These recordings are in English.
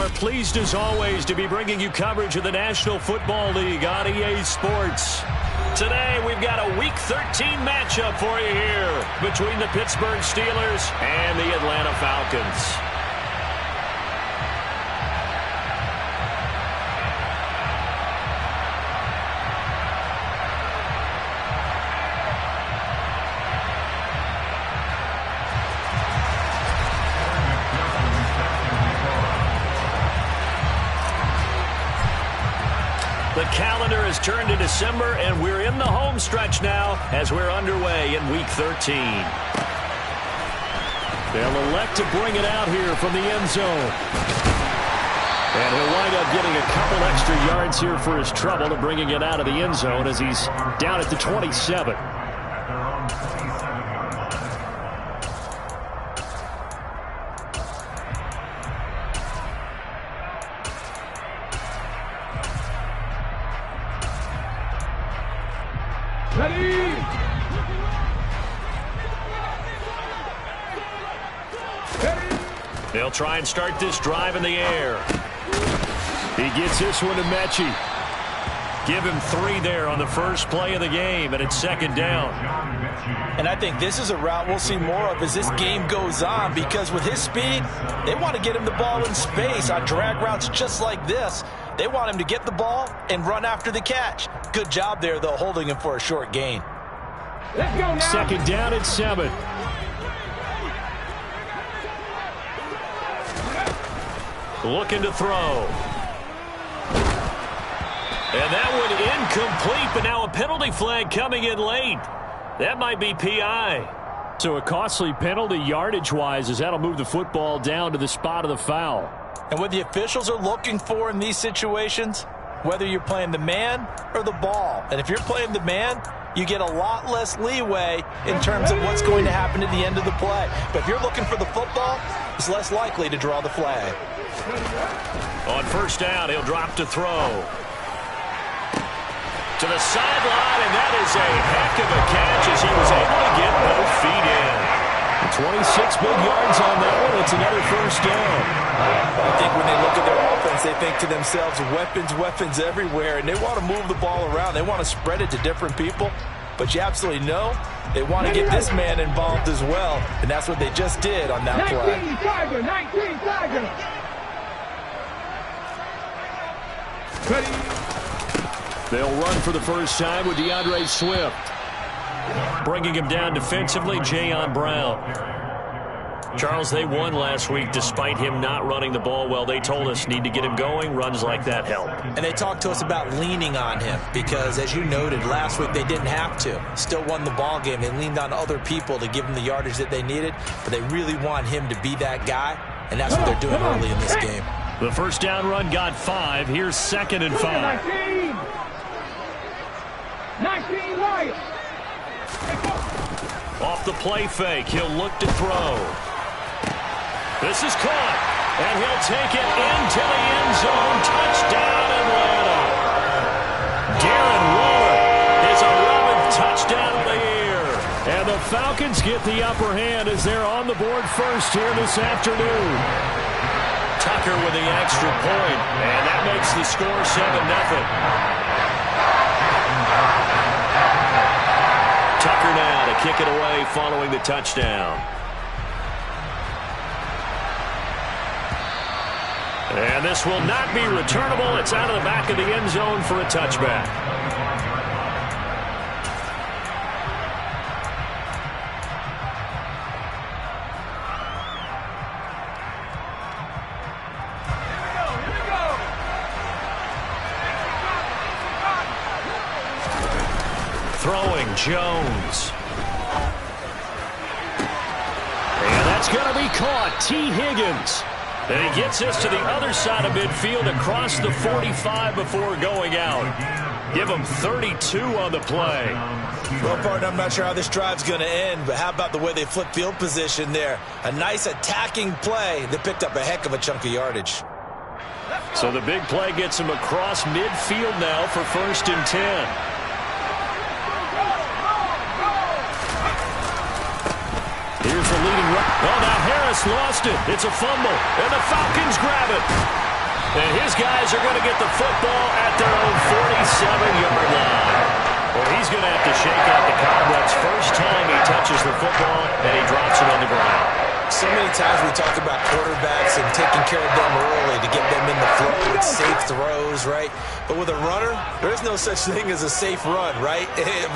are pleased as always to be bringing you coverage of the National Football League on EA Sports. Today we've got a Week 13 matchup for you here between the Pittsburgh Steelers and the Atlanta Falcons. The calendar has turned to December, and we're in the home stretch now as we're underway in Week 13. They'll elect to bring it out here from the end zone. And he'll wind up getting a couple extra yards here for his trouble to bringing it out of the end zone as he's down at the 27. They'll try and start this drive in the air. He gets this one to Mechie. Give him 3 there on the first play of the game, and it's second down. And I think this is a route we'll see more of as this game goes on, because with his speed, they want to get him the ball in space on drag routes just like this. They want him to get the ball and run after the catch. Good job there, though, holding him for a short gain. Let's go now. Second down at 7. Looking to throw. And that one incomplete, but now a penalty flag coming in late. That might be PI. So a costly penalty yardage-wise, as that'll move the football down to the spot of the foul. And what the officials are looking for in these situations, whether you're playing the man or the ball. And if you're playing the man, you get a lot less leeway in terms of what's going to happen at the end of the play. But if you're looking for the football, it's less likely to draw the flag. On first down, he'll drop to throw. To the sideline, and that is a heck of a catch as he was able to get both feet in. 26 big yards on that one. It's another first down. I think when they look at their offense, they think to themselves, weapons everywhere, and they want to move the ball around. They want to spread it to different people. But you absolutely know they want to get this man involved as well, and that's what they just did on that play. 19 Tiger. They'll run for the first time with DeAndre Swift. Bringing him down defensively, Jayon Brown. Charles, they won last week despite him not running the ball well. They told us need to get him going. Runs like that help. And they talked to us about leaning on him because, as you noted, last week they didn't have to. Still won the ball game. They leaned on other people to give them the yardage that they needed, but they really want him to be that guy, and that's what they're doing early in this game. The first down run got 5. Here's 2nd and 5. 19 Lions. Off the play fake, he'll look to throw. This is caught, and he'll take it into the end zone. Touchdown, Atlanta. Darren Waller is 11th touchdown of the year. And the Falcons get the upper hand as they're on the board first here this afternoon. Tucker with the extra point, and that makes the score 7-0. Tucker now to kick it away following the touchdown. And this will not be returnable. It's out of the back of the end zone for a touchback. Throwing Jones. And that's going to be caught. T. Higgins. And he gets us to the other side of midfield across the 45 before going out. Give him 32 on the play. Well, partner, I'm not sure how this drive's going to end, but how about the way they flip field position there? A nice attacking play that picked up a heck of a chunk of yardage. So the big play gets him across midfield now for 1st and 10. Here's the leading run. Oh, now Harris lost it. It's a fumble, and the Falcons grab it. And his guys are going to get the football at their own 47-yard line. Well, he's going to have to shake out the cobwebs first time he touches the football, and he drops it on the ground. So many times we talk about quarterbacks and taking care of them early to get them in the flow with safe throws, right? But with a runner, there is no such thing as a safe run, right?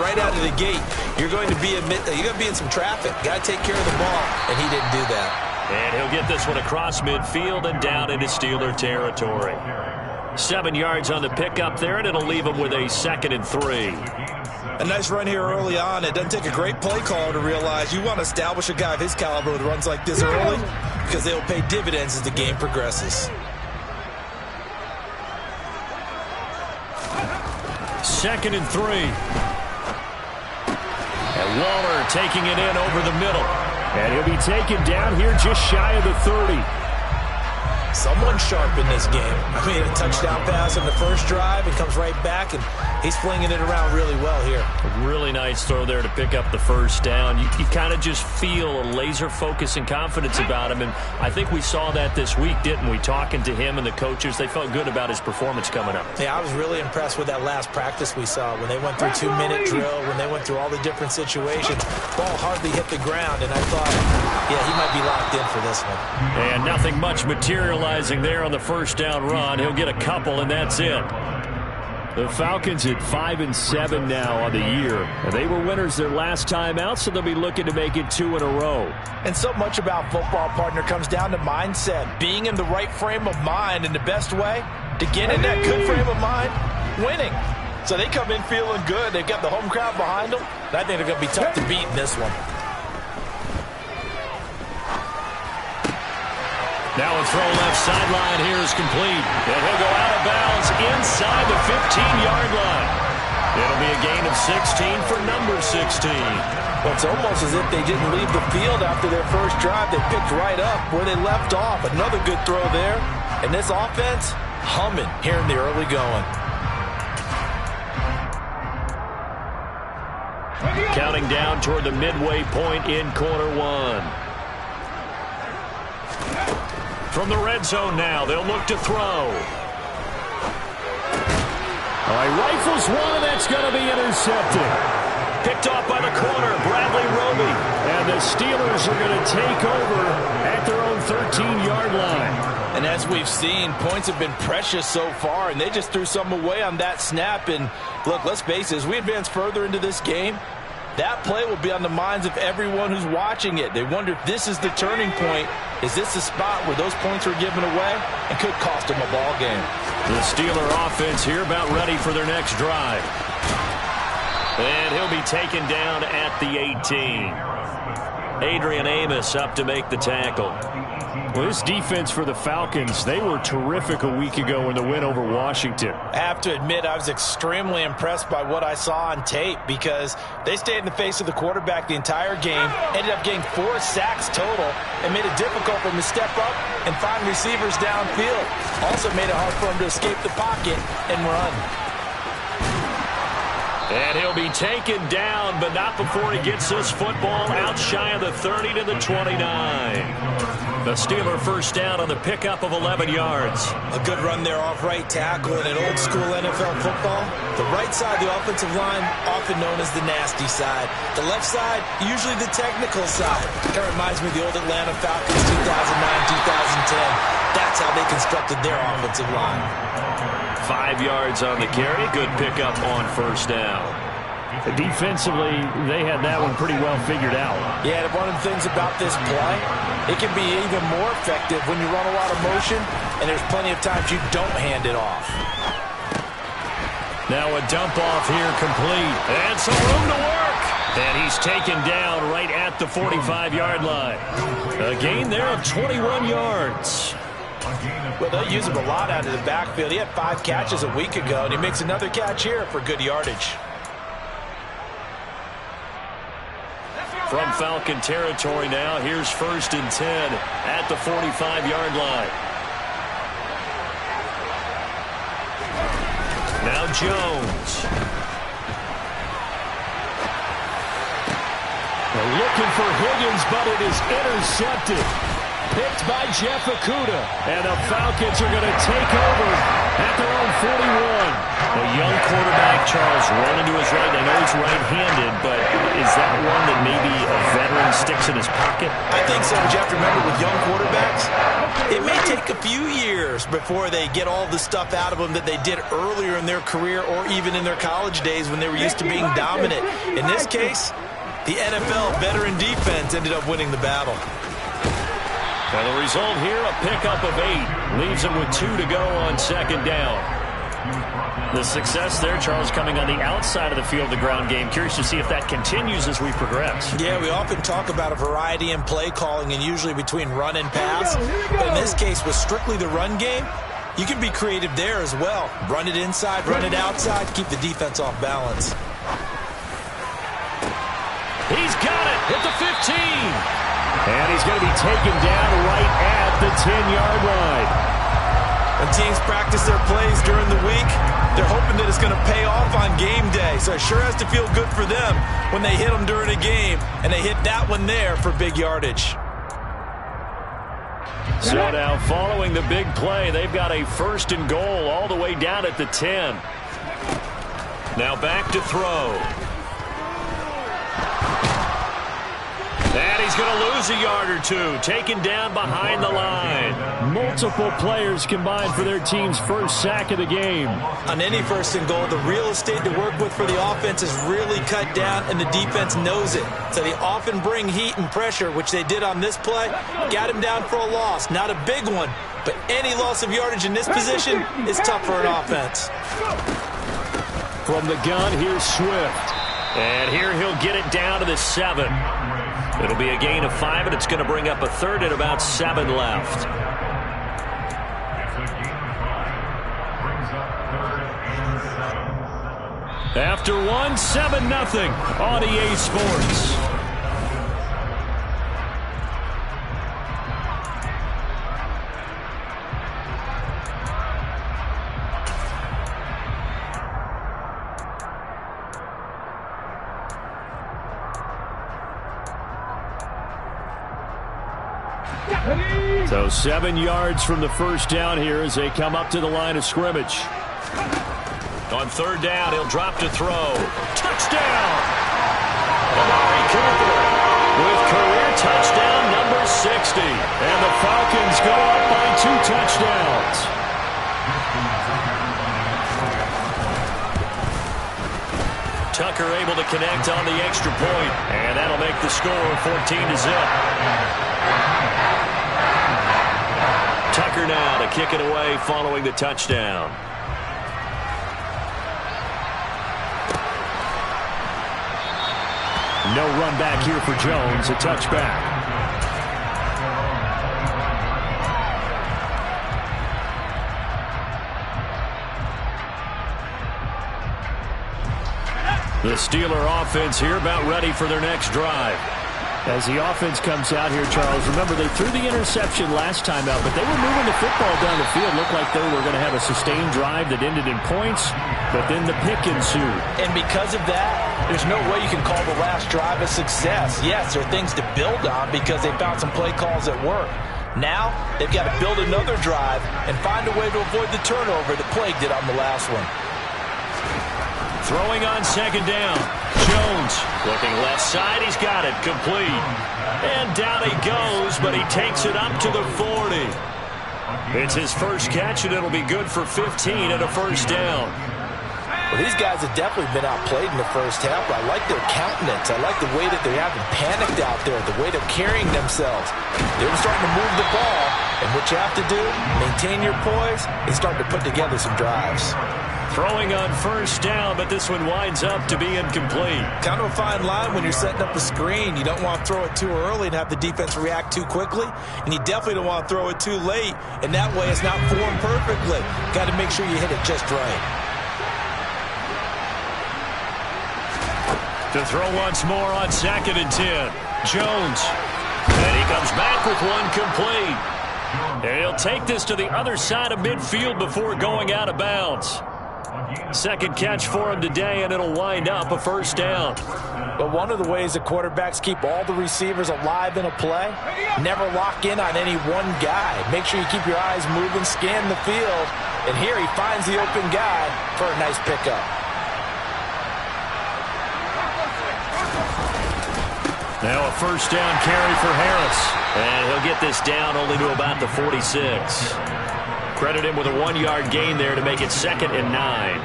Right out of the gate, you're going to be in some traffic. Got to take care of the ball, and he didn't do that. And he'll get this one across midfield and down into Steeler territory. 7 yards on the pickup there, and it'll leave him with a 2nd and 3. A nice run here early on. It doesn't take a great play caller to realize you want to establish a guy of his caliber with runs like this early because they'll pay dividends as the game progresses. 2nd and 3. And Waller taking it in over the middle. And he'll be taken down here just shy of the 30. Someone sharp in this game. I mean, a touchdown pass on the first drive and comes right back, and he's flinging it around really well here. A really nice throw there to pick up the first down. You kind of just feel a laser focus and confidence about him, and I think we saw that this week, didn't we? Talking to him and the coaches, they felt good about his performance coming up. Yeah, I was really impressed with that last practice we saw when they went through 2-minute drill, when they went through all the different situations. Ball hardly hit the ground, and I thought, yeah, he might be locked in for this one. And nothing much materializing there on the first down run. He'll get a couple, and that's it. The Falcons at 5-7 now on the year. And they were winners their last time out, so they'll be looking to make it 2 in a row. And so much about football, partner, comes down to mindset. Being in the right frame of mind, and the best way to get in that good frame of mind, winning. So they come in feeling good. They've got the home crowd behind them. And I think they're going to be tough to beat in this one. Now a throw left sideline here is complete. And he'll go out of bounds inside the 15-yard line. It'll be a gain of 16 for number 16. Well, it's almost as if they didn't leave the field after their first drive. They picked right up where they left off. Another good throw there. And this offense, humming here in the early going. Counting down toward the midway point in quarter one. From the red zone now, they'll look to throw. All right, rifles one, that's going to be intercepted. Picked off by the corner, Bradley Roby. And the Steelers are going to take over at their own 13-yard line. And as we've seen, points have been precious so far, and they just threw some away on that snap. And look, let's face it, as we advance further into this game, that play will be on the minds of everyone who's watching it. They wonder if this is the turning point. Is this the spot where those points were given away and could cost them a ball game? The Steeler offense here about ready for their next drive. And he'll be taken down at the 18. Adrian Amos up to make the tackle. Well, this defense for the Falcons, they were terrific a week ago in the win over Washington. I have to admit, I was extremely impressed by what I saw on tape because they stayed in the face of the quarterback the entire game, ended up getting 4 sacks total, and made it difficult for him to step up and find receivers downfield. Also made it hard for him to escape the pocket and run. And he'll be taken down, but not before he gets this football out shy of the 30 to the 29. The Steeler first down on the pickup of 11 yards. A good run there off right tackle in an old school NFL football. The right side, the offensive line, often known as the nasty side. The left side, usually the technical side. Kind of reminds me of the old Atlanta Falcons 2009-2010. That's how they constructed their offensive line. 5 yards on the carry. Good pickup on first down. Defensively, they had that one pretty well figured out. Yeah, and one of the things about this play, it can be even more effective when you run a lot of motion, and there's plenty of times you don't hand it off. Now a dump off here complete. And some room to work. And he's taken down right at the 45-yard line. A gain there of 21 yards. Well, they'll use him a lot out of the backfield. He had 5 catches a week ago, and he makes another catch here for good yardage. From Falcon territory now, here's 1st and 10 at the 45-yard line. Now Jones. They're looking for Higgins, but it is intercepted. picked by Jeff Okudah. And the Falcons are going to take over at their own 41. A young quarterback, Charles, running to his right. I know he's right-handed, but is that one that maybe a veteran sticks in his pocket? I think so, but you have to remember with young quarterbacks, it may take a few years before they get all the stuff out of them that they did earlier in their career or even in their college days when they were used to being dominant. In this case, the NFL veteran defense ended up winning the battle. Well, the result here, a pickup of 8. Leaves them with 2 to go on second down. The success there, Charles, coming on the outside of the field, the ground game. Curious to see if that continues as we progress. Yeah, we often talk about a variety in play calling and usually between run and pass. But in this case, with strictly the run game, you can be creative there as well. Run it inside, run it outside, keep the defense off balance. He's got it at the 15. And he's going to be taken down right at the 10-yard line. When teams practice their plays during the week, they're hoping that it's going to pay off on game day. So it sure has to feel good for them when they hit them during a game, and they hit that one there for big yardage. So now following the big play, they've got a 1st and goal all the way down at the 10. Now back to throw. And he's going to lose a yard or 2, taken down behind the line. Multiple players combined for their team's first sack of the game. On any 1st and goal, the real estate to work with for the offense is really cut down, and the defense knows it. So they often bring heat and pressure, which they did on this play. Got him down for a loss. Not a big one, but any loss of yardage in this position is tough for an offense. From the gun, here's Swift. And here he'll get it down to the 7. It'll be a gain of 5, and it's going to bring up a 3rd and about 7 left. After 1, 7-0 on EA Sports. So 7 yards from the first down here as they come up to the line of scrimmage. On 3rd down, he'll drop to throw. Touchdown! Amari Cooper with career touchdown number 60. And the Falcons go up by 2 touchdowns. Tucker able to connect on the extra point. And that'll make the score 14-0. Tucker now to kick it away following the touchdown. No run back here for Jones, a touchback. The Steeler offense here about ready for their next drive. As the offense comes out here, Charles, remember they threw the interception last time out, but they were moving the football down the field. Looked like they were going to have a sustained drive that ended in points, but then the pick ensued. And because of that, there's no way you can call the last drive a success. Yes, there are things to build on because they found some play calls that work. Now, they've got to build another drive and find a way to avoid the turnover that plagued it on the last one. Throwing on 2nd down. Jones looking left side. He's got it. Complete. And down he goes, but he takes it up to the 40. It's his first catch, and it'll be good for 15 and a 1st down. Well, these guys have definitely been outplayed in the first half, but I like their countenance. I like the way that they haven't panicked out there, the way they're carrying themselves. They're starting to move the ball, and what you have to do, maintain your poise, and start to put together some drives. Throwing on 1st down, but this one winds up to be incomplete. Kind of a fine line when you're setting up a screen. You don't want to throw it too early and have the defense react too quickly, and you definitely don't want to throw it too late, and that way it's not formed perfectly. Got to make sure you hit it just right. To throw once more on 2nd and 10. Jones. And he comes back with one complete. And he'll take this to the other side of midfield before going out of bounds. 2nd catch for him today, and it'll wind up a 1st down. But one of the ways that quarterbacks keep all the receivers alive in a play, never lock in on any one guy. Make sure you keep your eyes moving, scan the field, and here he finds the open guy for a nice pickup. Now a first down carry for Harris. And he'll get this down only to about the 46. Credit him with a 1-yard gain there to make it 2nd and 9.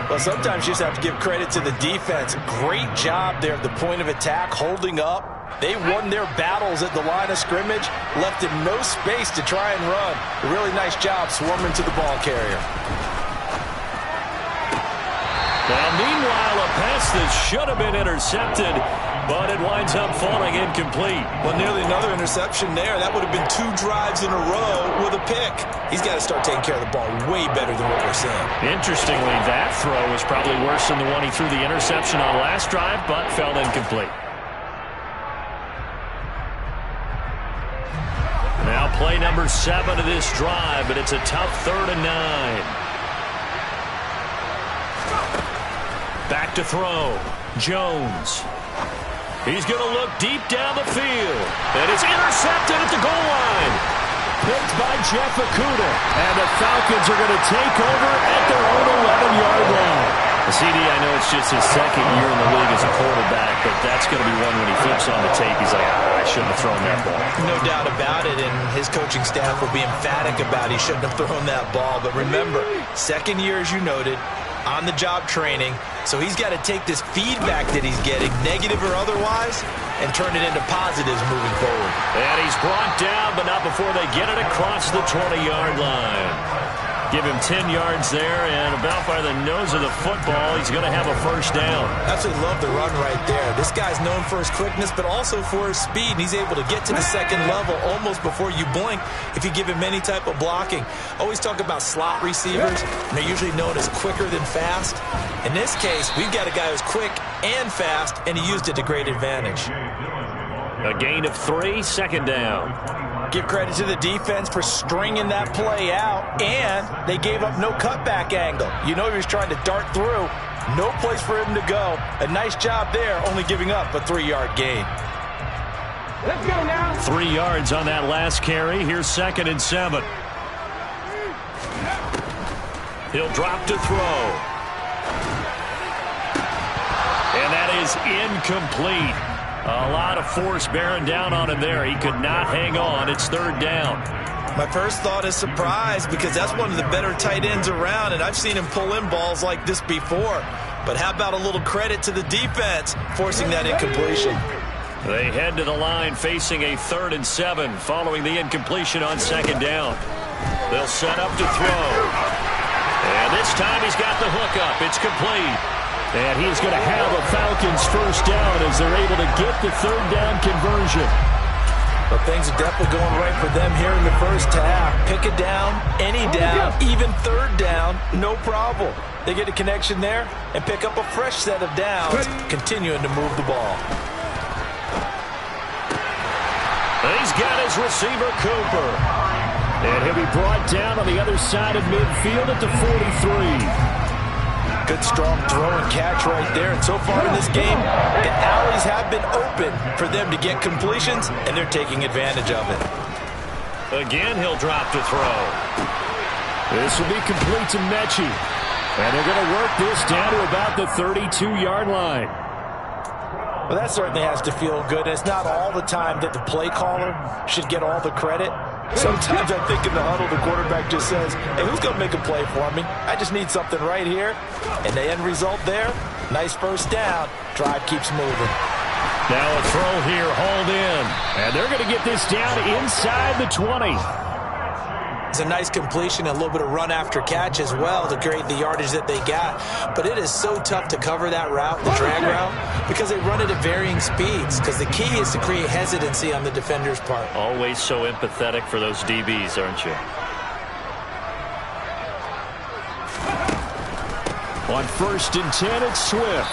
Well, sometimes you just have to give credit to the defense. Great job there at the point of attack, holding up. They won their battles at the line of scrimmage, left him no space to try and run. A really nice job swarming to the ball carrier. Now, meanwhile, a pass that should have been intercepted, but it winds up falling incomplete. Well, nearly another interception there. That would have been 2 drives in a row with a pick. He's got to start taking care of the ball way better than what we're seeing. Interestingly, that throw was probably worse than the one he threw the interception on last drive, but fell incomplete. Now play number 7 of this drive, but it's a tough 3rd and 9. Back to throw. Jones. He's going to look deep down the field. And it's intercepted at the goal line. Picked by Jeff Okuda. And the Falcons are going to take over at their own 11-yard line. CD, I know it's just his 2nd year in the league as a quarterback, but that's going to be one when he flips on the tape. He's like, I shouldn't have thrown that ball. No doubt about it, and his coaching staff will be emphatic about he shouldn't have thrown that ball. But remember, 2nd year, as you noted, on-the-job training, so he's got to take this feedback that he's getting, negative or otherwise, and turn it into positives moving forward. And he's brought down, but not before they get it across the 20-yard line. Give him 10 yards there, and about by the nose of the football, he's going to have a first down. Absolutely love the run right there. This guy's known for his quickness, but also for his speed. And he's able to get to the 2nd level almost before you blink if you give him any type of blocking. Always talk about slot receivers, and they're usually known as quicker than fast. In this case, we've got a guy who's quick and fast, and he used it to great advantage. A gain of 3, 2nd down. Give credit to the defense for stringing that play out, and they gave up no cutback angle. You know he was trying to dart through. No place for him to go. A nice job there, only giving up a 3-yard gain. Let's go now. 3 yards on that last carry. Here's 2nd and 7. He'll drop to throw. And that is incomplete. A lot of force bearing down on him there. He could not hang on. It's 3rd down. My first thought is surprise, because that's one of the better tight ends around, and I've seen him pull in balls like this before. But how about a little credit to the defense forcing that incompletion? They head to the line facing a 3rd and 7 following the incompletion on 2nd down. They'll set up to throw. And this time he's got the hook up. It's complete. And he's going to have a Falcons first down as they're able to get the 3rd down conversion. But things are definitely going right for them here in the first half. Pick a down, any down, even 3rd down, no problem. They get a connection there and pick up a fresh set of downs, continuing to move the ball. He's got his receiver, Cooper. And he'll be brought down on the other side of midfield at the 43. Good, strong throw and catch right there. And so far in this game, the alleys have been open for them to get completions, and they're taking advantage of it. Again, he'll drop to throw. This will be complete to Mechie. And they're going to work this down to about the 32-yard line. Well, that certainly has to feel good. It's not all the time that the play caller should get all the credit. Sometimes I think in the huddle, the quarterback just says, hey, who's going to make a play for me? I just need something right here. And the end result there, nice first down. Drive keeps moving. Now a throw here, hauled in. And they're going to get this down inside the 20. It's a nice completion, a little bit of run after catch as well to create the yardage that they got. But it is so tough to cover that route, the drag route, because they run it at varying speeds. Because the key is to create hesitancy on the defender's part. Always so empathetic for those DBs, aren't you? On 1st and 10, it's Swift.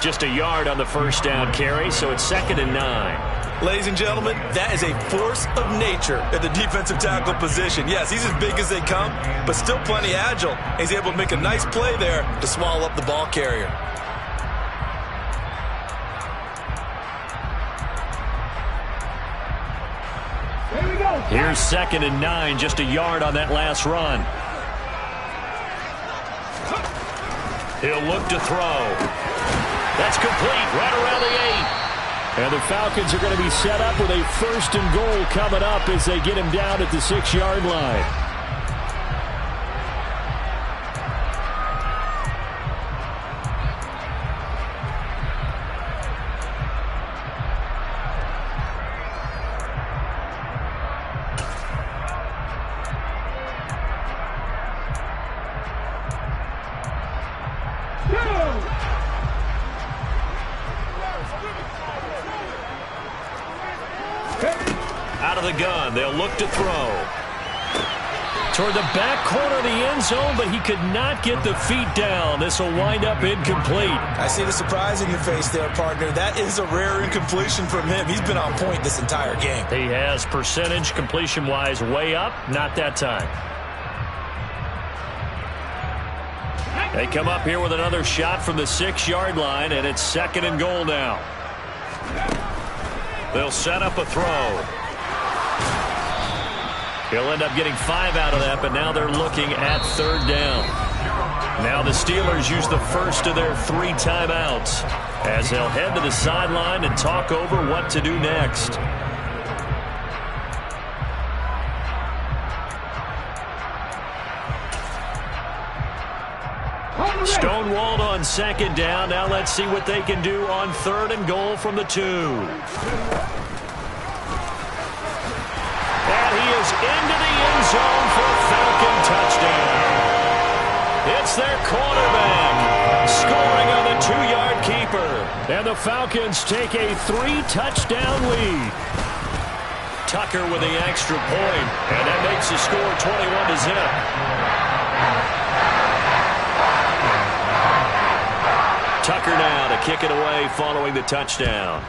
Just a yard on the first down carry, so it's 2nd and 9. Ladies and gentlemen, that is a force of nature at the defensive tackle position. Yes, he's as big as they come, but still plenty agile. He's able to make a nice play there to swallow up the ball carrier. Here's 2nd and 9, just a yard on that last run. He'll look to throw. That's complete, right around the 8. And the Falcons are going to be set up with a 1st and goal coming up as they get him down at the 6-yard line. Out of the gun, they'll look to throw. Toward the back corner of the end zone, but he could not get the feet down. This will wind up incomplete. I see the surprise in your face there, partner. That is a rare incompletion from him. He's been on point this entire game. He has percentage completion-wise way up, not that time. They come up here with another shot from the 6-yard line, and it's 2nd and goal now. They'll set up a throw. He'll end up getting 5 out of that, but now they're looking at 3rd down. Now the Steelers use the first of their 3 timeouts as they'll head to the sideline and talk over what to do next. Stonewalled on 2nd down. Now let's see what they can do on 3rd and goal from the 2. And he is into the end zone for a Falcon touchdown. It's their quarterback scoring on the 2-yard keeper. And the Falcons take a 3-touchdown lead. Tucker with the extra point, and that makes the score 21-0. Tucker now to kick it away following the touchdown.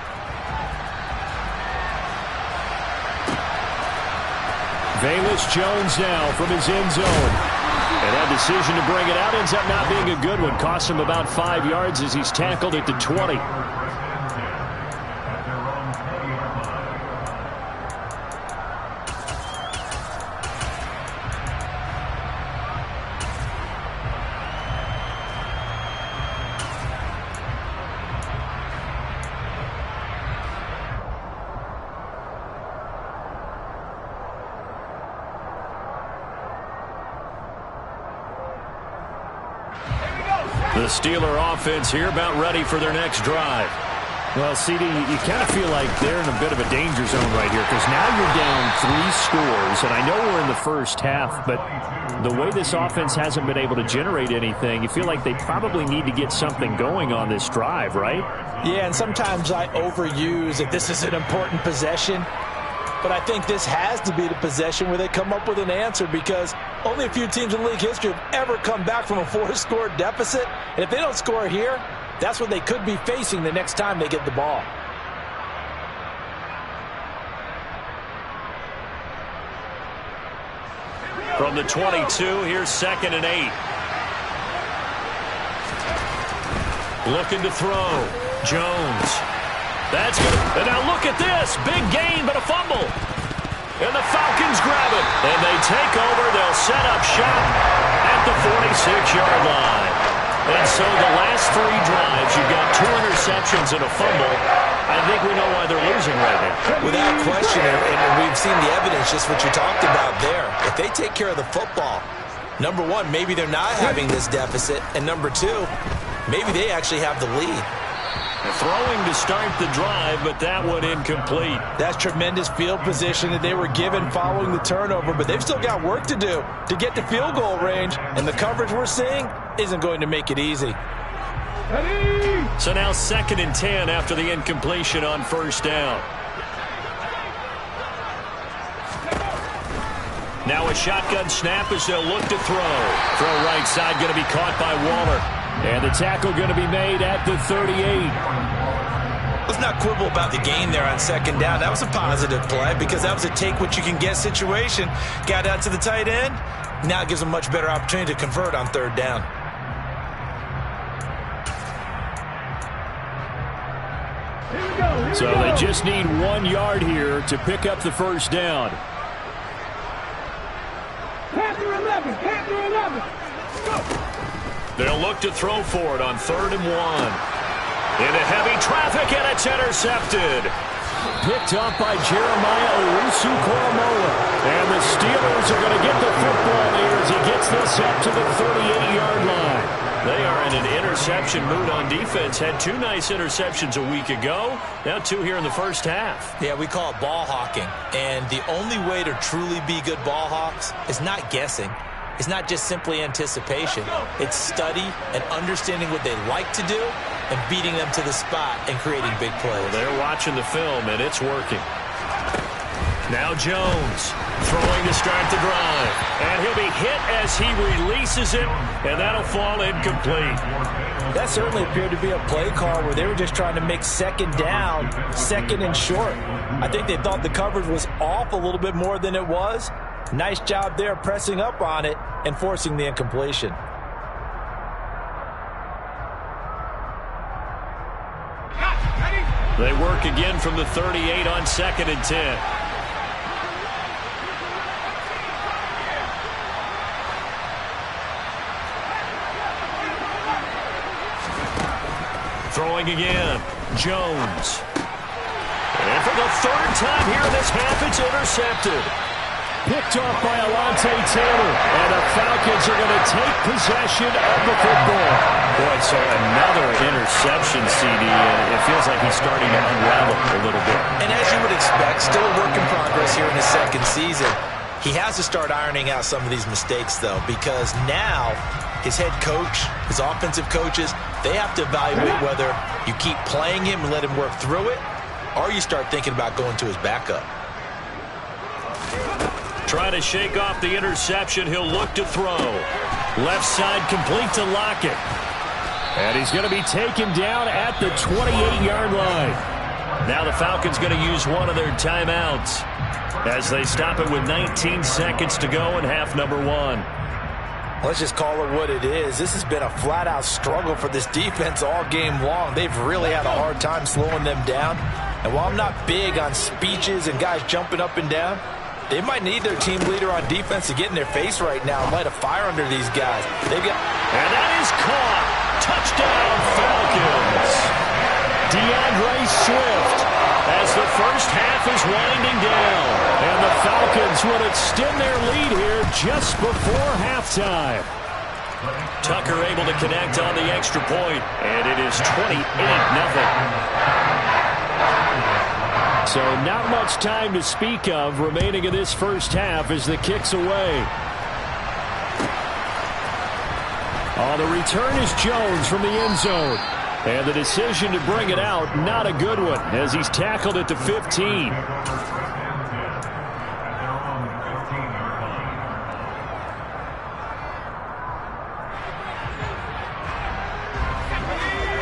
Velus Jones now from his end zone. And that decision to bring it out ends up not being a good one. Costs him about 5 yards as he's tackled at the 20. The Steeler offense here about ready for their next drive. Well, CD, you kind of feel like they're in a bit of a danger zone right here because now you're down 3 scores, and I know we're in the first half, but the way this offense hasn't been able to generate anything, you feel like they probably need to get something going on this drive, right? Yeah, and sometimes I overuse that this is an important possession. But I think this has to be the possession where they come up with an answer because only a few teams in league history have ever come back from a 4-score deficit. And if they don't score here, that's what they could be facing the next time they get the ball. From the 22, here's 2nd and 8. Looking to throw. Jones. That's good. And now look at this. Big gain, but a fumble. And the Falcons grab it. And they take over. They'll set up shop at the 46-yard line. And so the last 3 drives, you've got 2 interceptions and a fumble. I think we know why they're losing right now. Without question, and we've seen the evidence, just what you talked about there. If they take care of the football, number 1, maybe they're not having this deficit. And number 2, maybe they actually have the lead. Throwing to start the drive, but that one incomplete. That's tremendous field position that they were given following the turnover, but they've still got work to do to get to field goal range, and the coverage we're seeing isn't going to make it easy. So now 2nd and 10 after the incompletion on 1st down. Now a shotgun snap as they'll look to throw. Throw right side going to be caught by Waller. And the tackle going to be made at the 38. Let's not quibble about the gain there on 2nd down. That was a positive play because that was a take-what-you-can-get situation. Got out to the tight end. Now it gives them a much better opportunity to convert on 3rd down. So they just need 1 yard here to pick up the 1st down. Panther 11. Panther 11. Go. They'll look to throw for it on 3rd and 1. Into heavy traffic, and it's intercepted. Picked up by Jeremiah Owusu-Koramoah. And the Steelers are going to get the football here as he gets this up to the 38-yard line. They are in an interception mood on defense. Had 2 nice interceptions a week ago. Now 2 here in the first half. Yeah, we call it ball hawking. And the only way to truly be good ball hawks is not guessing. It's not just simply anticipation. It's study and understanding what they like to do and beating them to the spot and creating big plays. Well, they're watching the film, and it's working. Now Jones throwing to start the drive. And he'll be hit as he releases it, and that'll fall incomplete. That certainly appeared to be a play call where they were just trying to make 2nd down, 2nd and short. I think they thought the coverage was off a little bit more than it was. Nice job there pressing up on it and forcing the incompletion. They work again from the 38 on 2nd and 10. Throwing again, Jones. And for the 3rd time here in this half, it's intercepted. Picked off by Alontae Taylor. And the Falcons are going to take possession of the football. Boy, so another interception, CD. It feels like he's starting to unravel a little bit. And as you would expect, still a work in progress here in his 2nd season. He has to start ironing out some of these mistakes, though, because now his head coach, his offensive coaches, they have to evaluate whether you keep playing him and let him work through it, or you start thinking about going to his backup. Trying to shake off the interception. He'll look to throw. Left side complete to Lockett. And he's going to be taken down at the 28-yard line. Now the Falcons going to use one of their timeouts as they stop it with 19 seconds to go in half number 1. Let's just call it what it is. This has been a flat-out struggle for this defense all game long. They've really had a hard time slowing them down. And while I'm not big on speeches and guys jumping up and down, they might need their team leader on defense to get in their face right now and light a fire under these guys. And that is caught. Touchdown, Falcons. DeAndre Swift as the first half is winding down. And the Falcons will extend their lead here just before halftime. Tucker able to connect on the extra point, and it is 28-0. So not much time to speak of remaining in this first half as the kick's away. On the return is Jones from the end zone. And the decision to bring it out, not a good one, as he's tackled at the 15.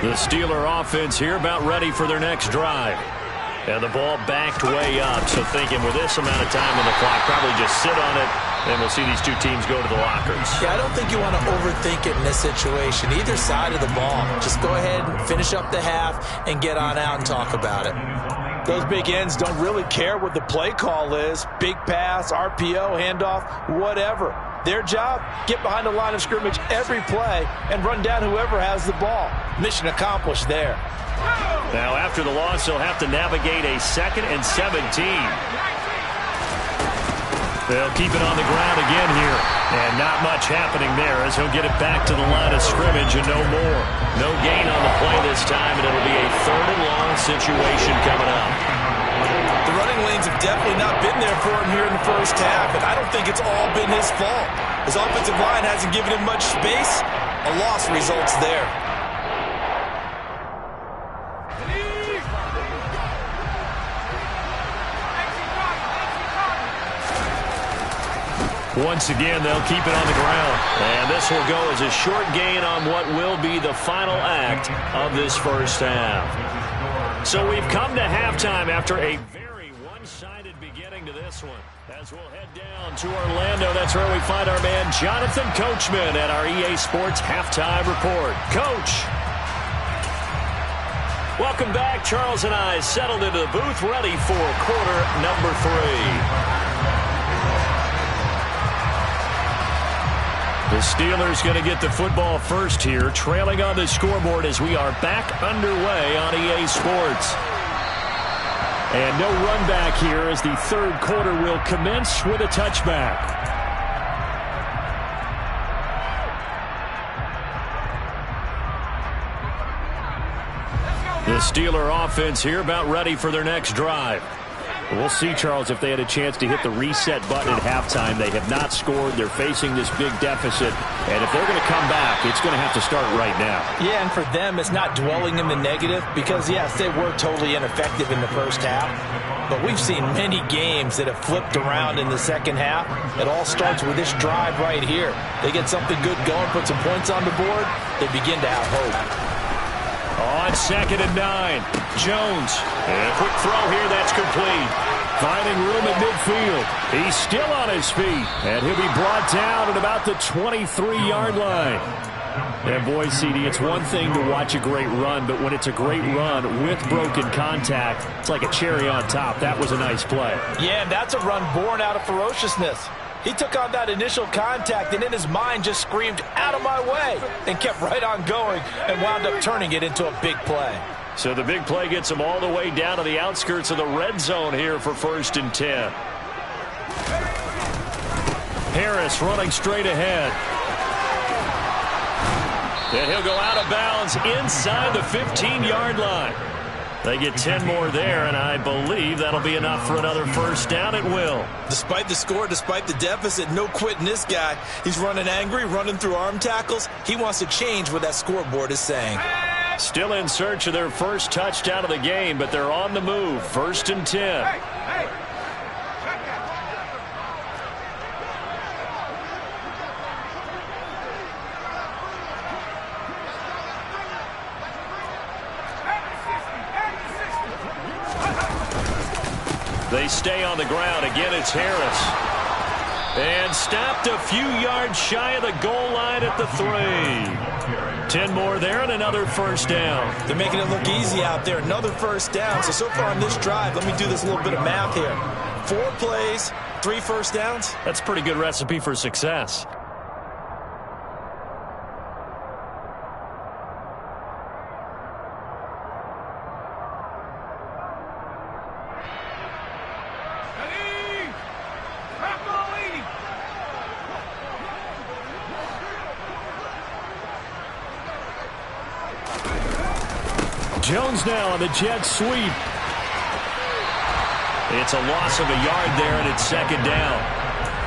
The Steeler offense here about ready for their next drive. And the ball backed way up, so thinking with this amount of time on the clock, probably just sit on it, and we'll see these two teams go to the lockers. Yeah, I don't think you want to overthink it in this situation. Either side of the ball. Just go ahead and finish up the half and get on out and talk about it. Those big ends don't really care what the play call is. Big pass, RPO, handoff, whatever. Their job, get behind the line of scrimmage every play and run down whoever has the ball. Mission accomplished there. Now, after the loss, they'll have to navigate a 2nd and 17. They'll keep it on the ground again here. And not much happening there as he'll get it back to the line of scrimmage and no more. No gain on the play this time, and it'll be a 3rd and long situation coming up. The running lanes have definitely not been there for him here in the first half, and I don't think it's all been his fault. His offensive line hasn't given him much space. A loss results there. Once again, they'll keep it on the ground. And this will go as a short gain on what will be the final act of this first half. So we've come to halftime after a very one-sided beginning to this one. As we'll head down to Orlando, that's where we find our man Jonathan Coachman at our EA Sports Halftime Report. Coach. Welcome back. Charles and I settled into the booth ready for quarter number 3. The Steelers going to get the football first here, trailing on the scoreboard as we are back underway on EA Sports. And no run back here as the third quarter will commence with a touchback. The Steeler offense here about ready for their next drive. We'll see, Charles, if they had a chance to hit the reset button at halftime. They have not scored. They're facing this big deficit. And if they're going to come back, it's going to have to start right now. Yeah, and for them, it's not dwelling in the negative because, yes, they were totally ineffective in the first half. But we've seen many games that have flipped around in the second half. It all starts with this drive right here. They get something good going, put some points on the board, they begin to have hope. On 2nd and 9, Jones. And a quick throw here, that's complete. Finding room at midfield. He's still on his feet. And he'll be brought down at about the 23-yard line. And boy, CD, it's one thing to watch a great run, but when it's a great run with broken contact, it's like a cherry on top. That was a nice play. Yeah, and that's a run born out of ferociousness. He took on that initial contact and in his mind just screamed, "Out of my way," and kept right on going and wound up turning it into a big play. So the big play gets him all the way down to the outskirts of the red zone here for 1st and 10. Harris running straight ahead. And he'll go out of bounds inside the 15-yard line. They get 10 more there, and I believe that'll be enough for another first down at will. Despite the score, despite the deficit, no quitting this guy. He's running angry, running through arm tackles. He wants to change what that scoreboard is saying. Still in search of their first touchdown of the game, but they're on the move. 1st and 10. They stay on the ground. Again, it's Harris. And stopped a few yards shy of the goal line at the 3. 10 more there and another first down. They're making it look easy out there. Another first down. So far on this drive, let me do this little bit of math here. 4 plays, 3 first downs. That's a pretty good recipe for success. Jones now on the jet sweep. It's a loss of a yard there, and it's 2nd down.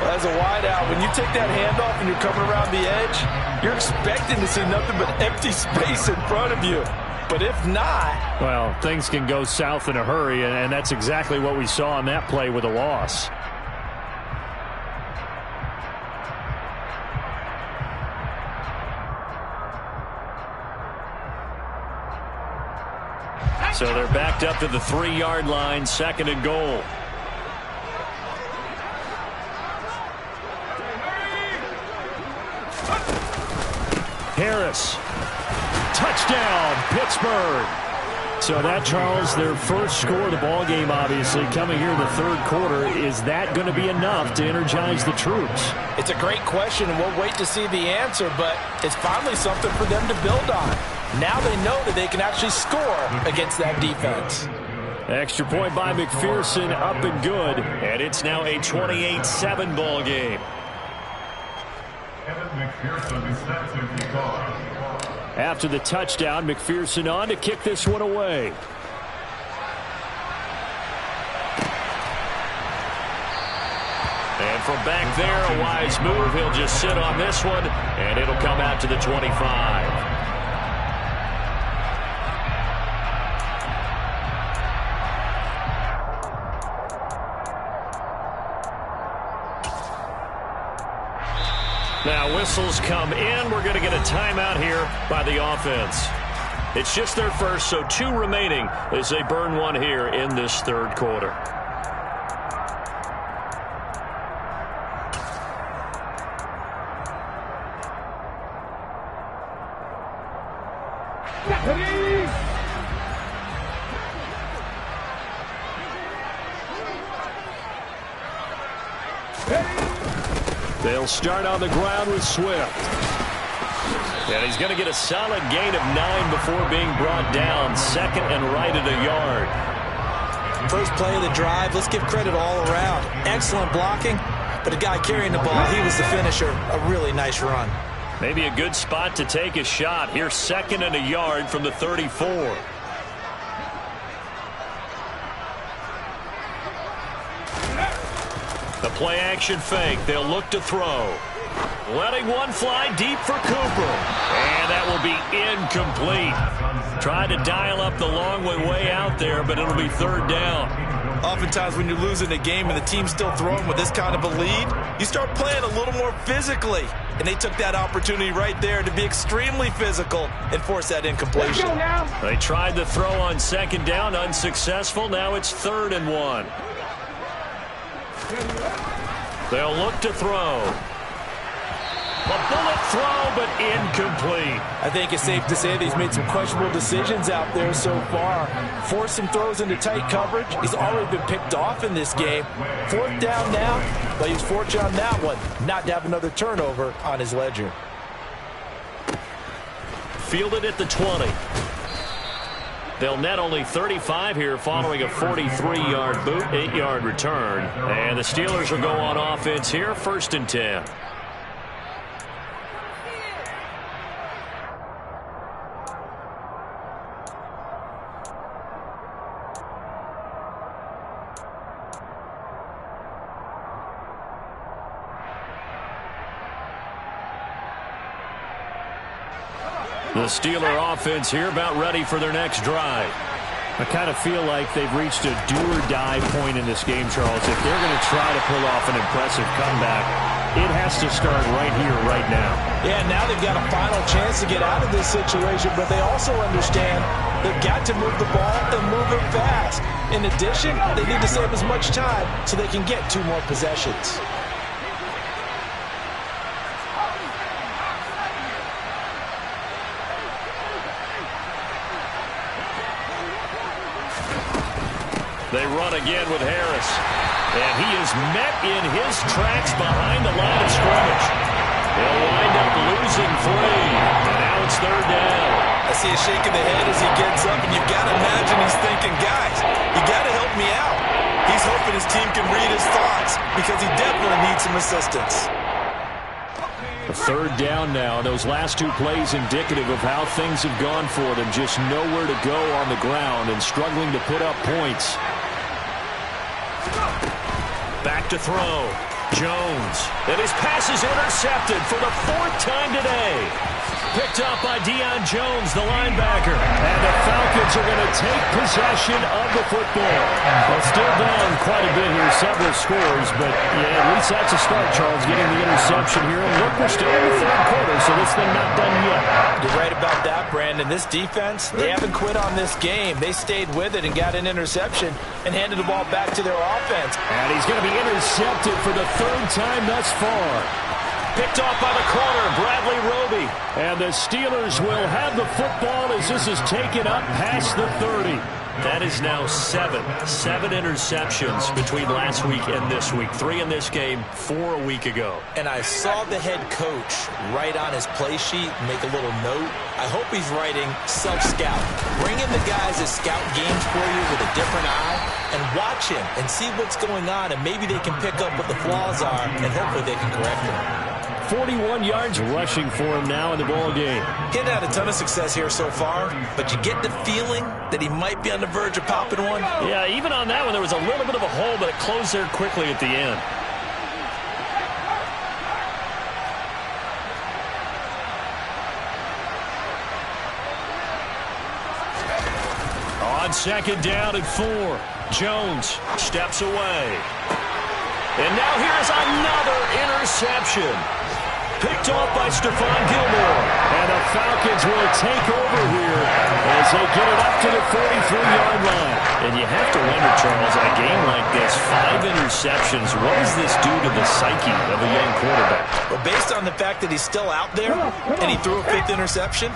Well, as a wideout, when you take that handoff and you're coming around the edge, you're expecting to see nothing but empty space in front of you. But if not... Well, things can go south in a hurry, and that's exactly what we saw on that play with a loss. So they're backed up to the 3-yard line, 2nd and goal. Harris. Touchdown, Pittsburgh. So that, Charles, their first score of the ballgame, obviously, coming here in the third quarter. Is that going to be enough to energize the troops? It's a great question, and we'll wait to see the answer, but it's finally something for them to build on. Now they know that they can actually score against that defense. Extra point by McPherson, up and good. And it's now a 28-7 ball game. After the touchdown, McPherson on to kick this one away. And from back there, a wise move. He'll just sit on this one, and it'll come out to the 25. Now whistles come in. We're going to get a timeout here by the offense. It's just their first, so 2 remaining as they burn one here in this third quarter. They'll start on the ground with Swift. And he's going to get a solid gain of 9 before being brought down. Second and right at a yard. First play of the drive, let's give credit all around. Excellent blocking, but the guy carrying the ball, he was the finisher. A really nice run. Maybe a good spot to take a shot. Here's second and a yard from the 34. The play action fake. They'll look to throw. Letting one fly deep for Cooper. And that will be incomplete. Tried to dial up the long way out there, but it'll be third down. Oftentimes when you're losing a game and the team's still throwing with this kind of a lead, you start playing a little more physically. And they took that opportunity right there to be extremely physical and force that incompletion. They tried the throw on second down, unsuccessful. Now it's 3rd and 1. They'll look to throw. A bullet throw, but incomplete. I think it's safe to say that he's made some questionable decisions out there so far. Forced some throws into tight coverage. He's already been picked off in this game. 4th down now, but he was fortunate on that one not to have another turnover on his ledger. Fielded at the 20. They'll net only 35 here following a 43-yard boot, 8-yard return. And the Steelers will go on offense here, 1st and 10. The Steeler offense here about ready for their next drive. I kind of feel like they've reached a do-or-die point in this game, Charles. If they're going to try to pull off an impressive comeback, it has to start right here, right now. Yeah, now they've got a final chance to get out of this situation, but they also understand they've got to move the ball and move it fast. In addition, they need to save as much time so they can get 2 more possessions. They run again with Harris. And he is met in his tracks behind the line of scrimmage. They'll wind up losing 3. And now it's 3rd down. I see a shake of the head as he gets up, and you've got to imagine he's thinking, guys, you got to help me out. He's hoping his team can read his thoughts because he definitely needs some assistance. A 3rd down now. Those last 2 plays indicative of how things have gone for them. Just nowhere to go on the ground and struggling to put up points. Back to throw. Jones. And his pass is intercepted for the 4th time today. Picked up by Deion Jones, the linebacker. And the Falcons are going to take possession of the football. Well, still down quite a bit here, several scores, but yeah, at least that's a start, Charles, getting the interception here. And look, we're still in the 3rd quarter, so this thing not done yet. You're right about that, Brandon. This defense, they haven't quit on this game. They stayed with it and got an interception and handed the ball back to their offense. And he's going to be intercepted for the 3rd time thus far. Picked off by the corner, Bradley Roby. And the Steelers will have the football as this is taken up past the 30. That is now 7 interceptions between last week and this week. 3 in this game, 4 a week ago. And I saw the head coach write on his play sheet, make a little note. I hope he's writing self-scout. Bring in the guys that scout games for you with a different eye and watch him and see what's going on, and maybe they can pick up what the flaws are, and hopefully they can correct them. 41 yards rushing for him now in the ball game. Getting had a ton of success here so far, but you get the feeling that he might be on the verge of popping one. Yeah, even on that one, there was a little bit of a hole, but it closed there quickly at the end. On 2nd down and 4, Jones steps away. And now here's another interception. Picked off by Stephon Gilmore. And the Falcons will take over here as they get it up to the 43-yard line. And you have to wonder, Charles, in a game like this, 5 interceptions, what does this do to the psyche of a young quarterback? Well, based on the fact that he's still out there and he threw a 5th interception,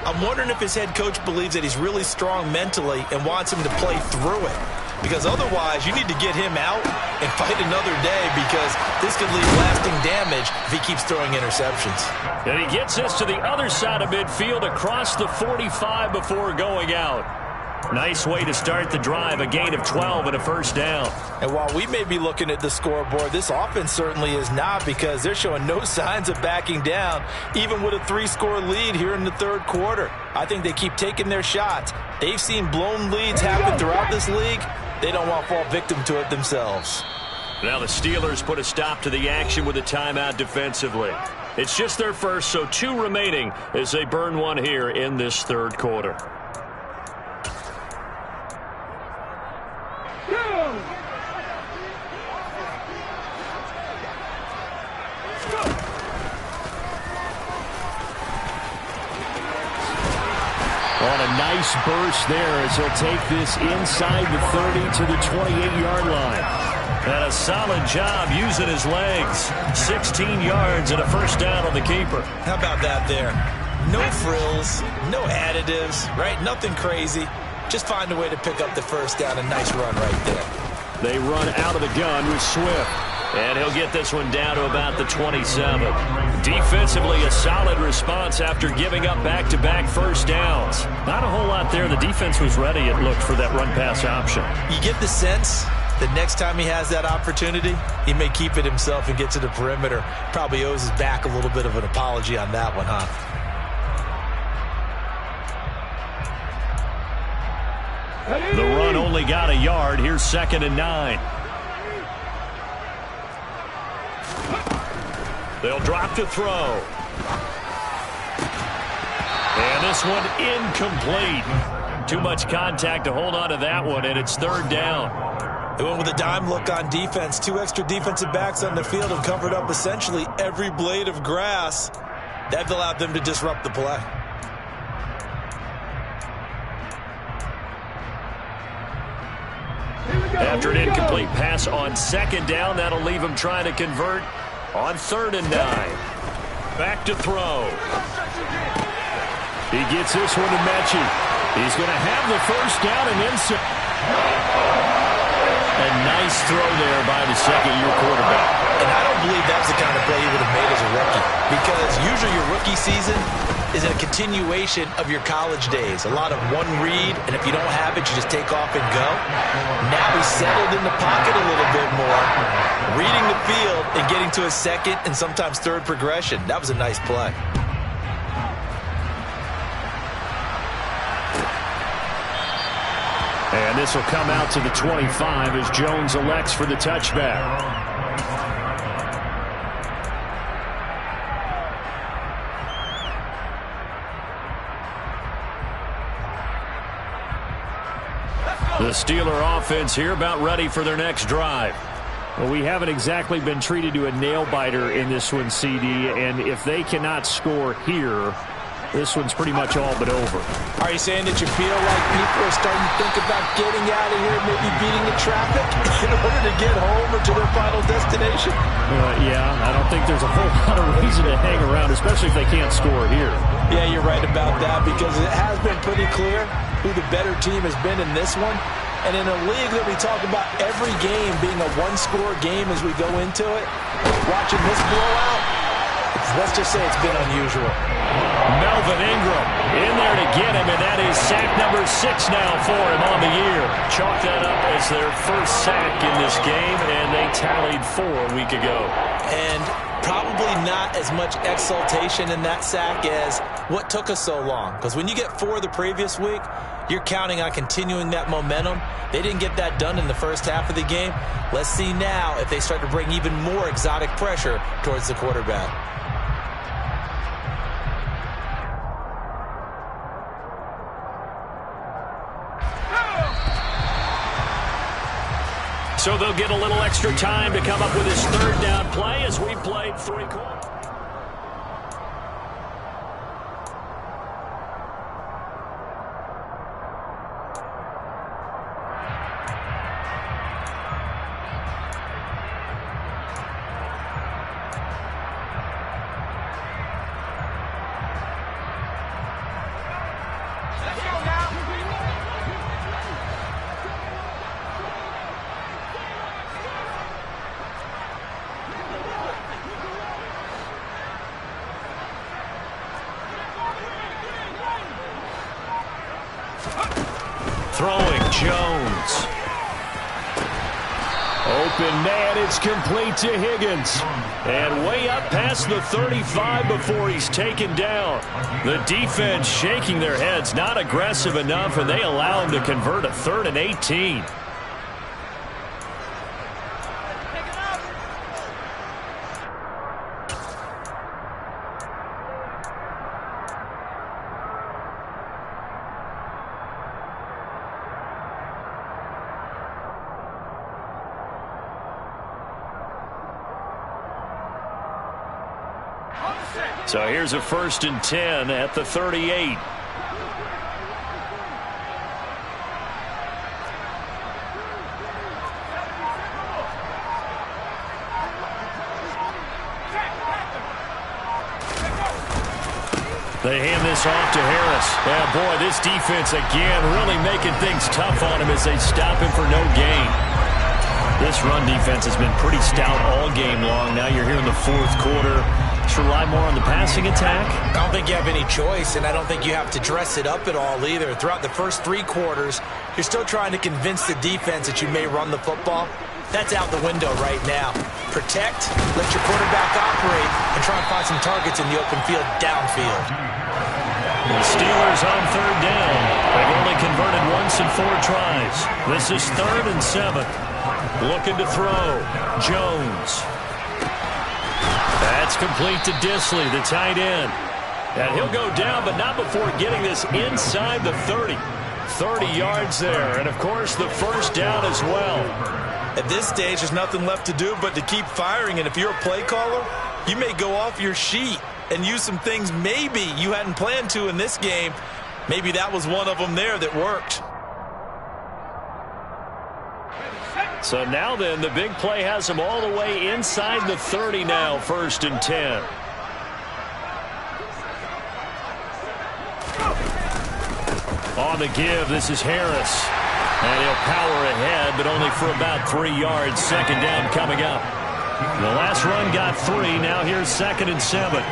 I'm wondering if his head coach believes that he's really strong mentally and wants him to play through it. because otherwise you need to get him out and fight another day, because this could leave lasting damage if he keeps throwing interceptions. And he gets this to the other side of midfield across the 45 before going out. Nice way to start the drive, a gain of 12 and a first down. And while we may be looking at the scoreboard, this offense certainly is not, because they're showing no signs of backing down, even with a 3-score lead here in the third quarter. I think they keep taking their shots. They've seen blown leads happen throughout this league. They don't want to fall victim to it themselves. Now the Steelers put a stop to the action with a timeout defensively. It's just their first, so 2 remaining as they burn one here in this third quarter. On a nice burst there as he'll take this inside the 30 to the 28-yard line. And a solid job using his legs. 16 yards and a first down on the keeper. How about that there? No frills, no additives, right? Nothing crazy. Just find a way to pick up the first down. A nice run right there. They run out of the gun with Swift. And he'll get this one down to about the 27. Defensively, a solid response after giving up back-to-back first downs. Not a whole lot there. The defense was ready, it looked, for that run-pass option. You get the sense that next time he has that opportunity, he may keep it himself and get to the perimeter. Probably owes his back a little bit of an apology on that one, huh? The run only got a yard. Here's 2nd and 9. They'll drop to throw. And this one incomplete. Too much contact to hold on to that one, and it's 3rd down. They went with a dime look on defense. 2 extra defensive backs on the field and covered up essentially every blade of grass. That allowed them to disrupt the play. After an incomplete pass on 2nd down, that'll leave him trying to convert on 3rd and 9. Back to throw. He gets this one to Mechie. He's going to have the first down and then some. A nice throw there by the second-year quarterback. And I don't believe that's the kind of play he would have made as a rookie, because usually your rookie season is a continuation of your college days. A lot of one read, and if you don't have it, you just take off and go. Now he's settled in the pocket a little bit more, reading the field and getting to his 2nd and sometimes 3rd progression. That was a nice play. And this will come out to the 25 as Jones elects for the touchback. The Steeler offense here about ready for their next drive. Well, we haven't exactly been treated to a nail-biter in this one, CD, and if they cannot score here, this one's pretty much all but over. Are you saying that you feel like people are starting to think about getting out of here, maybe beating the traffic in order to get home or to their final destination? Yeah, I don't think there's a whole lot of reason to hang around, especially if they can't score here. Yeah, you're right about that, because it has been pretty clear who the better team has been in this one. And in a league that we talk about every game being a one-score game as we go into it, watching this blowout, let's just say it's been unusual. Melvin Ingram in there to get him, and that is sack number 6 now for him on the year. Chalk that up as their first sack in this game, and they tallied 4 a week ago. And probably not as much exultation in that sack as what took us so long. Because when you get 4 the previous week, you're counting on continuing that momentum. They didn't get that done in the first half of the game. Let's see now if they start to bring even more exotic pressure towards the quarterback. So they'll get a little extra time to come up with his 3rd down play as we played 3 quarters. Jones. Open man, it's complete to Higgins. And way up past the 35 before he's taken down. The defense shaking their heads, not aggressive enough, and they allow him to convert a 3rd and 18. So here's a 1st and 10 at the 38. They hand this off to Harris. Yeah, boy, this defense again really making things tough on him as they stop him for no gain. This run defense has been pretty stout all game long. Now you're here in the 4th quarter. Just rely more on the passing attack? I don't think you have any choice, and I don't think you have to dress it up at all either. Throughout the first 3 quarters, you're still trying to convince the defense that you may run the football. That's out the window right now. Protect, let your quarterback operate, and try and find some targets in the open field downfield. The Steelers on 3rd down. They've only converted once in 4 tries. This is 3rd and 7. Looking to throw. Jones. That's complete to Disley, the tight end. And he'll go down, but not before getting this inside the 30. 30 yards there, and of course the 1st down as well. At this stage, there's nothing left to do but to keep firing, and if you're a play caller, you may go off your sheet and use some things maybe you hadn't planned to in this game. Maybe that was one of them there that worked. So now then, the big play has them all the way inside the 30 now, 1st and 10. On the give, this is Harris. And he'll power ahead, but only for about 3 yards. 2nd down coming up. The last run got 3. Now here's 2nd and 7.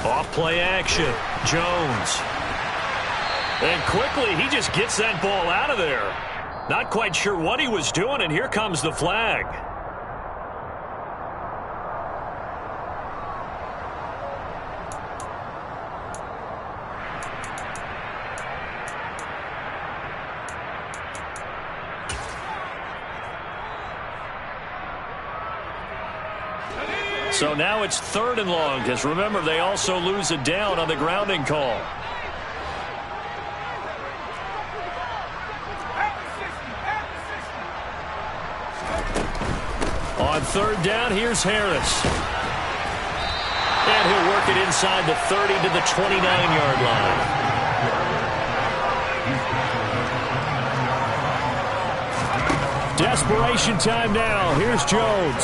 Off play action. Jones. And quickly, he just gets that ball out of there. Not quite sure what he was doing, and here comes the flag. So now it's 3rd and long, because remember, they also lose a down on the grounding call. On 3rd down, here's Harris. And he'll work it inside the 30 to the 29-yard line. Desperation time now. Here's Jones.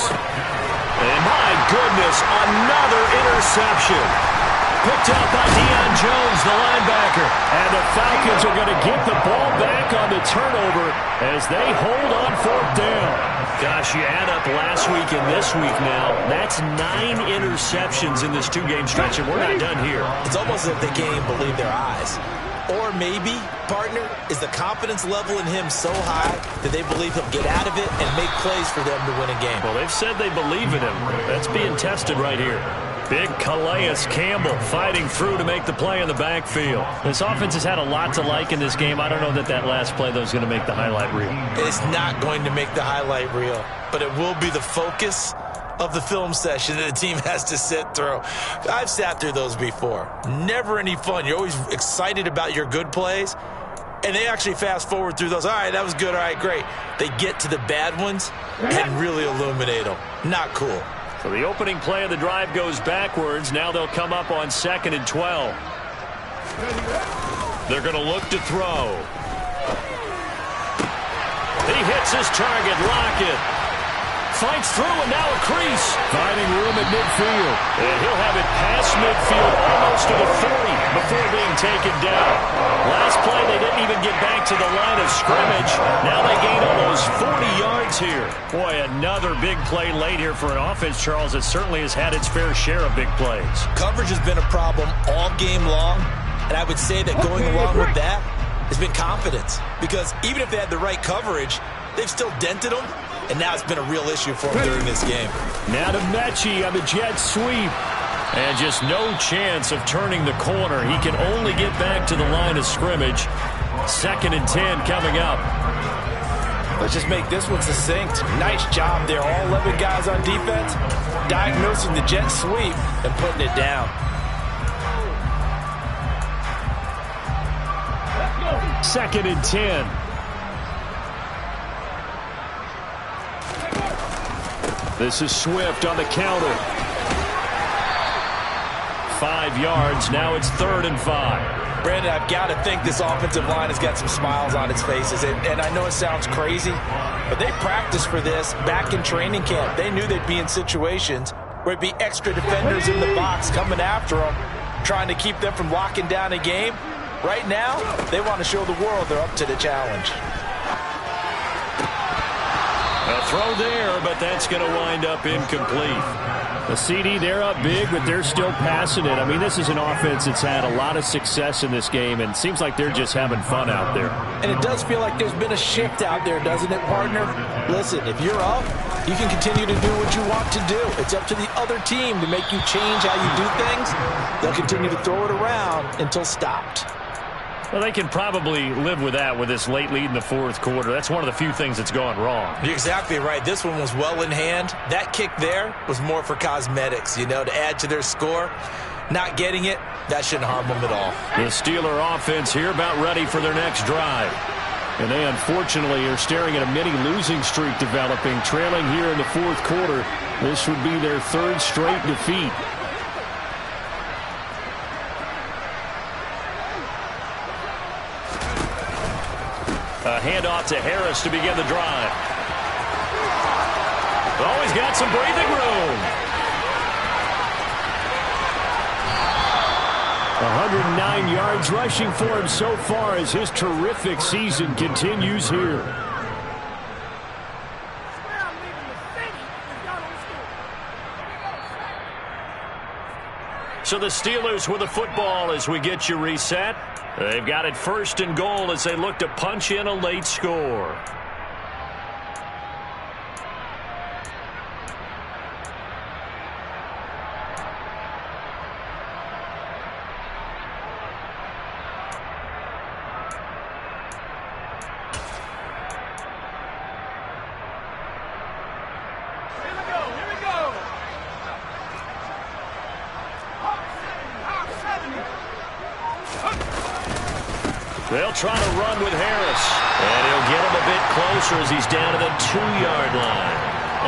And my goodness, another interception. Picked out by Deion Jones, the linebacker. And the Falcons are going to get the ball back on the turnover as they hold on 4th down. Gosh, you add up last week and this week now, that's 9 interceptions in this 2-game stretch, and we're not done here. It's almost as if they can't even believe their eyes. Or maybe, partner, is the confidence level in him so high that they believe he'll get out of it and make plays for them to win a game. Well, they've said they believe in him. That's being tested right here. Big Calais Campbell fighting through to make the play in the backfield. This offense has had a lot to like in this game. I don't know that that last play, though, is going to make the highlight reel. It's not going to make the highlight reel, but it will be the focus of the film session that the team has to sit through. I've sat through those before. Never any fun. You're always excited about your good plays, and they actually fast forward through those. All right, that was good. All right, great. They get to the bad ones and really illuminate them. Not cool. So the opening play of the drive goes backwards. Now they'll come up on 2nd and 12. They're going to look to throw. He hits his target. Lockett fights through, and now a crease. Finding room at midfield. And he'll have it past midfield almost to the 40 before being taken down. Last play, they didn't even get back to the line of scrimmage. Now they gain almost 40 yards here. Boy, another big play late here for an offense, Charles, that certainly has had its fair share of big plays. Coverage has been a problem all game long. And I would say that going along with that has been confidence. Because even if they had the right coverage, they've still dented them. And now it's been a real issue for them during this game. Now to Mechie on the jet sweep. And just no chance of turning the corner. He can only get back to the line of scrimmage. 2nd and 10 coming up. Let's just make this one succinct. Nice job there. All 11 guys on defense diagnosing the jet sweep and putting it down. 2nd and 10. This is Swift on the counter. 5 yards. Now it's 3rd and 5. Brandon, I've got to think this offensive line has got some smiles on its faces. And I know it sounds crazy, but they practiced for this back in training camp. They knew they'd be in situations where it'd be extra defenders in the box coming after them, trying to keep them from locking down a game. Right now, they want to show the world they're up to the challenge. A throw there, but that's going to wind up incomplete. The CD, they're up big, but they're still passing it. I mean, this is an offense that's had a lot of success in this game, and it seems like they're just having fun out there. And it does feel like there's been a shift out there, doesn't it, partner? Listen, if you're up, you can continue to do what you want to do. It's up to the other team to make you change how you do things. They'll continue to throw it around until stopped. Well, they can probably live with that with this late lead in the 4th quarter. That's one of the few things that's gone wrong. You're exactly right. This one was well in hand. That kick there was more for cosmetics, you know, to add to their score. Not getting it, that shouldn't harm them at all. The Steeler offense here about ready for their next drive. And they unfortunately are staring at a mini losing streak developing, trailing here in the 4th quarter. This would be their 3rd straight defeat. A handoff to Harris to begin the drive. Oh, he's got some breathing room. 109 yards rushing for him so far as his terrific season continues here. So the Steelers with the football as we get you reset. They've got it 1st and goal as they look to punch in a late score. They'll try to run with Harris. And he'll get him a bit closer as he's down to the 2-yard line.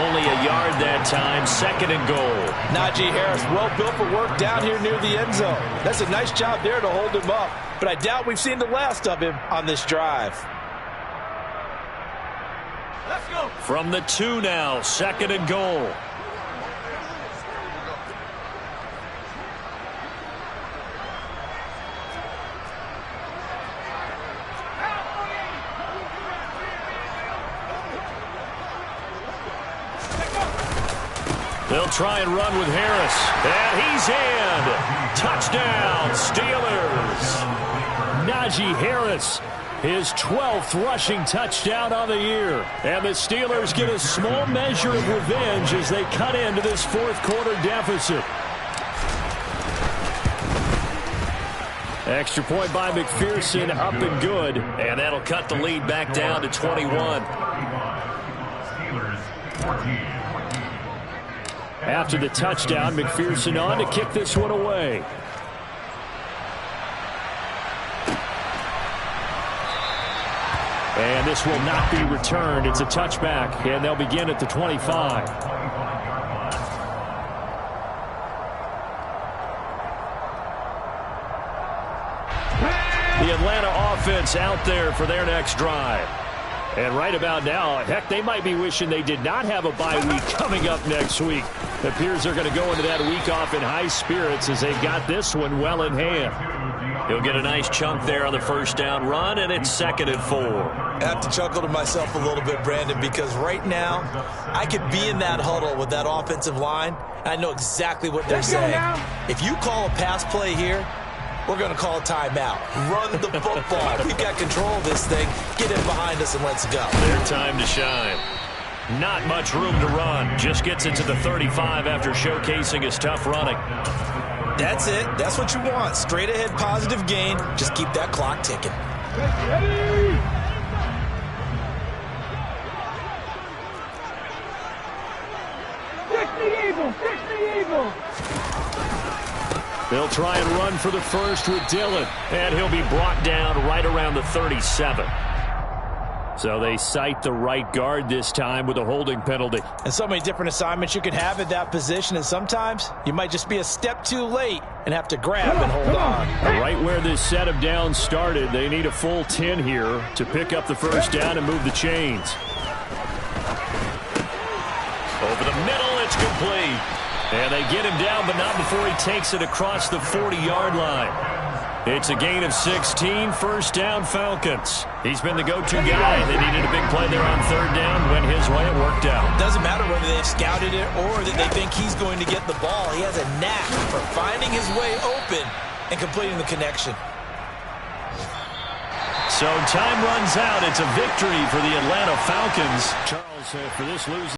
Only a yard that time, 2nd and goal. Najee Harris, well built for work down here near the end zone. That's a nice job there to hold him up. But I doubt we've seen the last of him on this drive. Let's go. From the 2 now, 2nd and goal. They'll try and run with Harris. And he's in. Touchdown, Steelers. Najee Harris, his 12th rushing touchdown on the year. And the Steelers get a small measure of revenge as they cut into this 4th quarter deficit. Extra point by McPherson, up and good. And that'll cut the lead back down to 21. Steelers 14. After the touchdown, McPherson on to kick this one away. And this will not be returned. It's a touchback, and they'll begin at the 25. The Atlanta offense out there for their next drive. And right about now, heck, they might be wishing they did not have a bye week coming up next week. It appears they're going to go into that week off in high spirits as they've got this one well in hand. He'll get a nice chunk there on the 1st down run, and it's 2nd and 4. I have to chuckle to myself a little bit, Brandon, because right now I could be in that huddle with that offensive line, and I know exactly what they're saying. If you call a pass play here, we're going to call a timeout. Run the football. We've got control of this thing. Get it behind us and let's go. Their time to shine. Not much room to run. Just gets it to the 35 after showcasing his tough running. That's it. That's what you want. Straight ahead positive gain. Just keep that clock ticking. They'll try and run for the first with Dillon. And he'll be brought down right around the 37. So they cite the right guard this time with a holding penalty. And so many different assignments you can have at that position, and sometimes you might just be a step too late and have to grab and hold on. Right where this set of downs started, they need a full 10 here to pick up the first down and move the chains. Over the middle, it's complete. And they get him down, but not before he takes it across the 40-yard line. It's a gain of 16, first down Falcons. He's been the go-to guy. They needed a big play there on third down. Went his way, it worked out. Doesn't matter whether they've scouted it or that they think he's going to get the ball. He has a knack for finding his way open and completing the connection. So time runs out. It's a victory for the Atlanta Falcons. Charles, for this losing